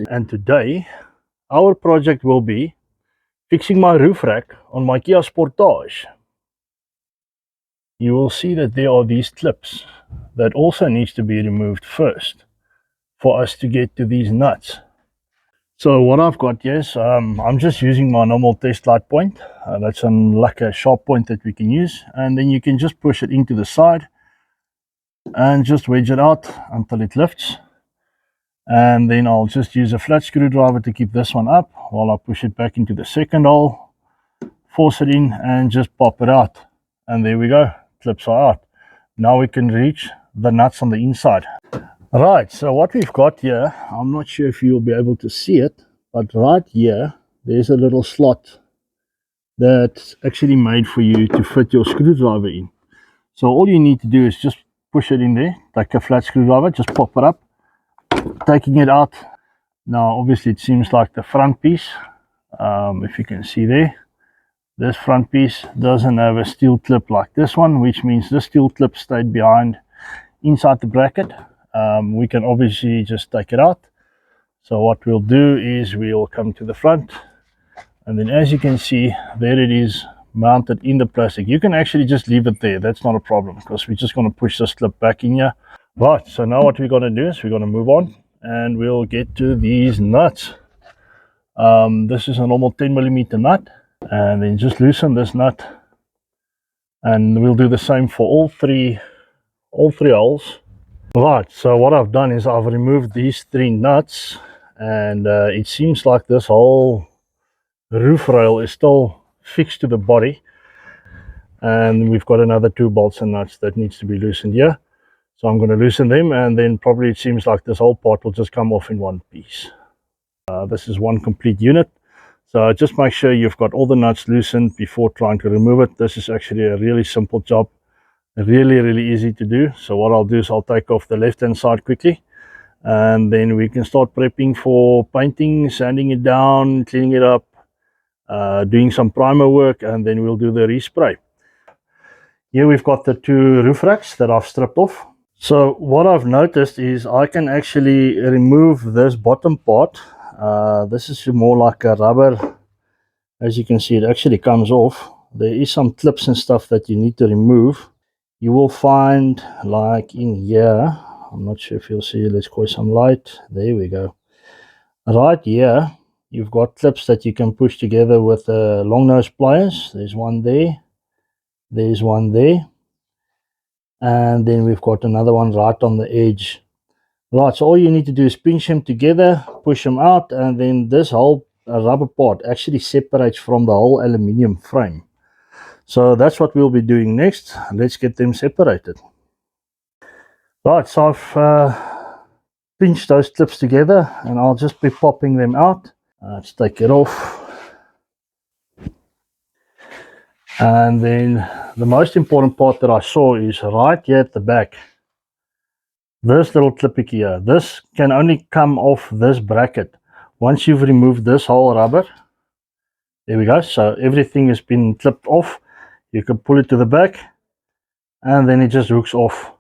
And today our project will be fixing my roof rack on my Kia Sportage. You will see that there are these clips that also needs to be removed first for us to get to these nuts. So what I've got here is I'm just using my normal test light point. That's like a sharp point that we can use, and then you can just push it into the side and just wedge it out until it lifts. And then I'll just use a flat screwdriver to keep this one up while I push it back into the second hole, force it in and just pop it out, and there we go, clips are out. Now we can reach the nuts on the inside. Right, so what we've got here, I'm not sure if you'll be able to see it, but right here there's a little slot that's actually made for you to fit your screwdriver in. So all you need to do is just push it in there like a flat screwdriver, just pop it up, taking it out. Now obviously it seems like the front piece, if you can see there, this front piece doesn't have a steel clip like this one, which means this steel clip stayed behind inside the bracket. We can obviously just take it out. So what we'll do is we'll come to the front, and then as you can see there it is mounted in the plastic. You can actually just leave it there, that's not a problem, because we're just going to push this clip back in here. Right, so now what we're going to do is we're going to move on and we'll get to these nuts. This is a normal 10mm nut, and then just loosen this nut, and we'll do the same for all three holes. Right, so what I've done is I've removed these 3 nuts, and it seems like this whole roof rail is still fixed to the body, and we've got another 2 bolts and nuts that needs to be loosened here. So I'm going to loosen them, and then probably it seems like this whole part will just come off in one piece. This is one complete unit, so just make sure you've got all the nuts loosened before trying to remove it. This is actually a really simple job, really easy to do. So what I'll do is I'll take off the left hand side quickly, and then we can start prepping for painting, sanding it down, cleaning it up, doing some primer work, and then we'll do the respray. Here we've got the 2 roof racks that I've stripped off. So what I've noticed is I can actually remove this bottom part. This is more like a rubber. As you can see, it actually comes off. There is some clips and stuff that you need to remove. You will find, like in here, I'm not sure if you'll see, let's call some light, there we go. Right here you've got clips that you can push together with long nose pliers. There's one there, there's one there, and then we've got another one right on the edge. Right, so all you need to do is pinch them together, push them out, and then this whole rubber part actually separates from the whole aluminium frame. So that's what we'll be doing next. Let's get them separated. Right, so I've pinched those clips together, and I'll just be popping them out. Let's take it off. And then the most important part that I saw is right here at the back. This little clip here, this can only come off this bracket once you've removed this whole rubber. There we go, so everything has been clipped off. You can pull it to the back, and then it just hooks off.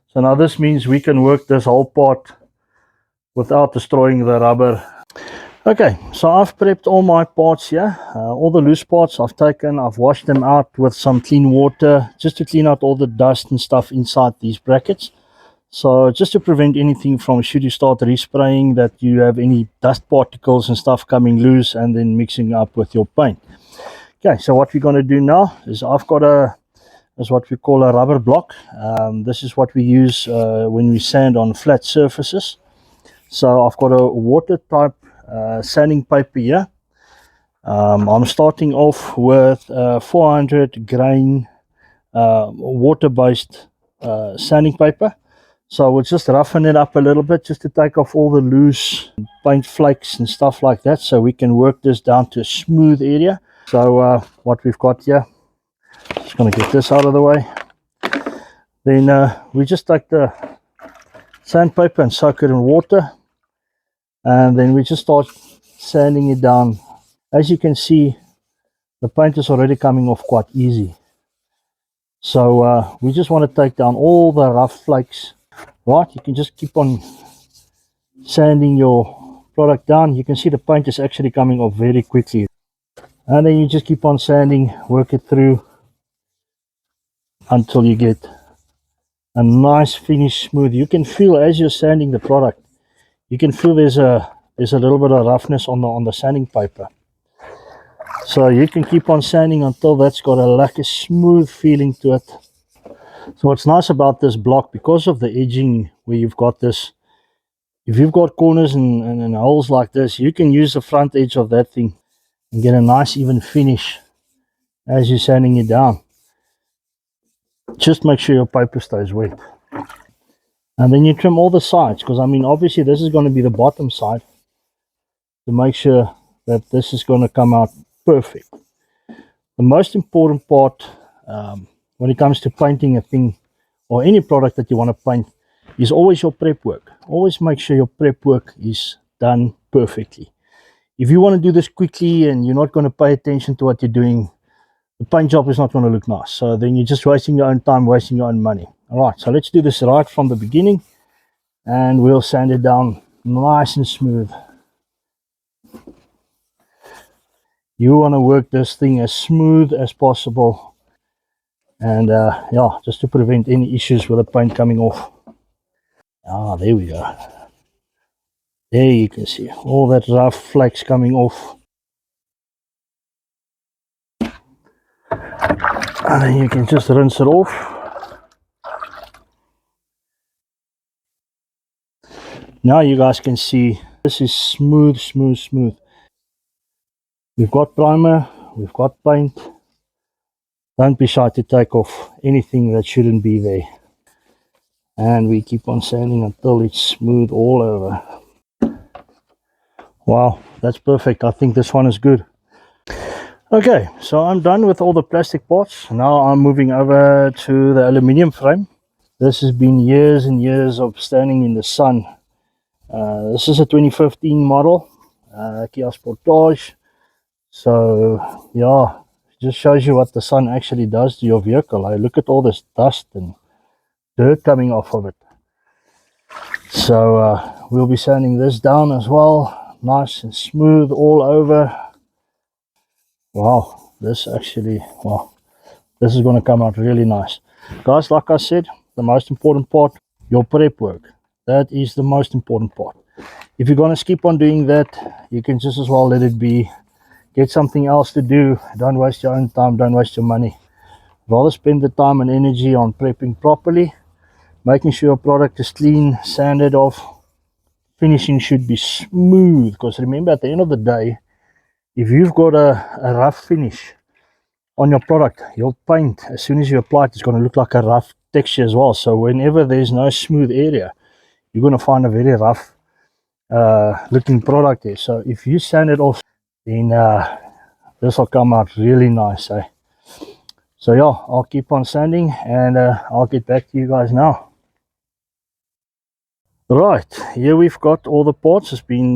So now this means we can work this whole part without destroying the rubber. Okay, so I've prepped all my parts here. All the loose parts I've taken, I've washed them out with some clean water just to clean out all the dust and stuff inside these brackets. So just to prevent anything from, should you start respraying, that you have any dust particles and stuff coming loose and then mixing up with your paint. Okay, so what we're going to do now is I've got is what we call a rubber block. This is what we use when we sand on flat surfaces. So I've got a water type sanding paper here. I'm starting off with 400 grain water-based sanding paper. So we'll just roughen it up a little bit just to take off all the loose paint flakes and stuff like that, so we can work this down to a smooth area. So what we've got here, just going to get this out of the way. Then we just take the sandpaper and soak it in water, and then we just start sanding it down. As you can see, the paint is already coming off quite easy. So we just want to take down all the rough flakes. Right, you can just keep on sanding your product down, you can see the paint is actually coming off very quickly. And then you just keep on sanding, work it through until you get a nice finish, smooth. You can feel as you're sanding the product, you can feel there's a little bit of roughness on the sanding paper. So you can keep on sanding until that's got like a smooth feeling to it. So what's nice about this block, because of the edging where you've got this, if you've got corners and holes like this, you can use the front edge of that thing and get a nice even finish as you're sanding it down. Just make sure your paper stays wet. And then you trim all the sides, because I mean obviously this is going to be the bottom side, to make sure that this is going to come out perfect. The most important part when it comes to painting a thing or any product that you want to paint is always your prep work. Always make sure your prep work is done perfectly. If you want to do this quickly and you're not going to pay attention to what you're doing, the paint job is not going to look nice. So then you're just wasting your own time, wasting your own money. All right, so let's do this right from the beginning and we'll sand it down nice and smooth. You want to work this thing as smooth as possible, and yeah, just to prevent any issues with the paint coming off. There we go. There you can see all that rough flakes coming off. And then you can just rinse it off. Now you guys can see this is smooth, smooth, smooth. We've got primer, we've got paint. Don't be shy to take off anything that shouldn't be there. And we keep on sanding until it's smooth all over. Wow, that's perfect. I think this one is good. Okay, so I'm done with all the plastic parts. Now I'm moving over to the aluminium frame. This has been years and years of standing in the sun. This is a 2015 model, Kia Sportage. So yeah, it just shows you what the sun actually does to your vehicle. Look at all this dust and dirt coming off of it. So we'll be sanding this down as well, nice and smooth all over. Wow, this actually, wow, this is going to come out really nice. Guys, like I said, the most important part, your prep work. That is the most important part. If you're going to keep on doing that, you can just as well let it be. Get something else to do. Don't waste your own time, don't waste your money. Rather spend the time and energy on prepping properly, making sure your product is clean, sanded off. Finishing should be smooth, because remember, at the end of the day, if you've got a rough finish on your product, your paint, as soon as you apply it, it's going to look like a rough texture as well. So whenever there's no smooth area, you're going to find a very rough looking product there. So if you sand it off, then this will come out really nice. So yeah, I'll keep on sanding and I'll get back to you guys now. Right, here we've got all the parts. It's been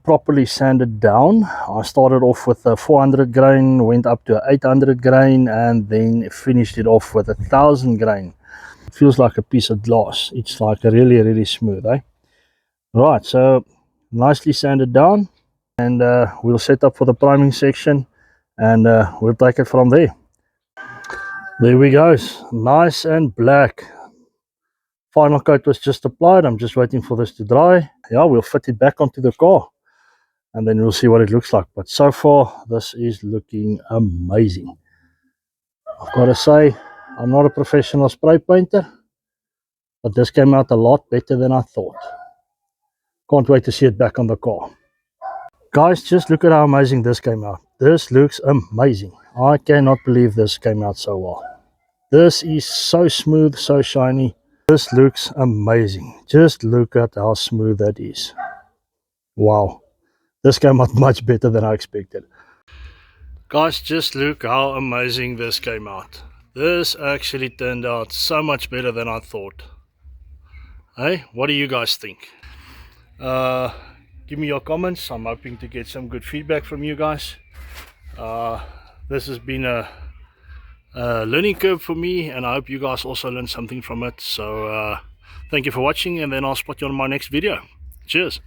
properly sanded down. I started off with a 400 grain, went up to 800 grain, and then finished it off with 1000 grain. It feels like a piece of glass. It's like really, really smooth, Right, so nicely sanded down, and we'll set up for the priming section, and we'll take it from there. There we go, nice and black. Final coat was just applied. I'm just waiting for this to dry. Yeah, we'll fit it back onto the car and then we'll see what it looks like. But so far, this is looking amazing. I've got to say, I'm not a professional spray painter, but this came out a lot better than I thought. Can't wait to see it back on the car. Guys, just look at how amazing this came out. This looks amazing. I cannot believe this came out so well. This is so smooth, so shiny. This looks amazing. Just look at how smooth that is. Wow. This came out much better than I expected. Guys, just look how amazing this came out. This actually turned out so much better than I thought. Hey, what do you guys think? Give me your comments. I'm hoping to get some good feedback from you guys. This has been a learning curve for me, and I hope you guys also learned something from it. So thank you for watching, and then I'll spot you on my next video. Cheers.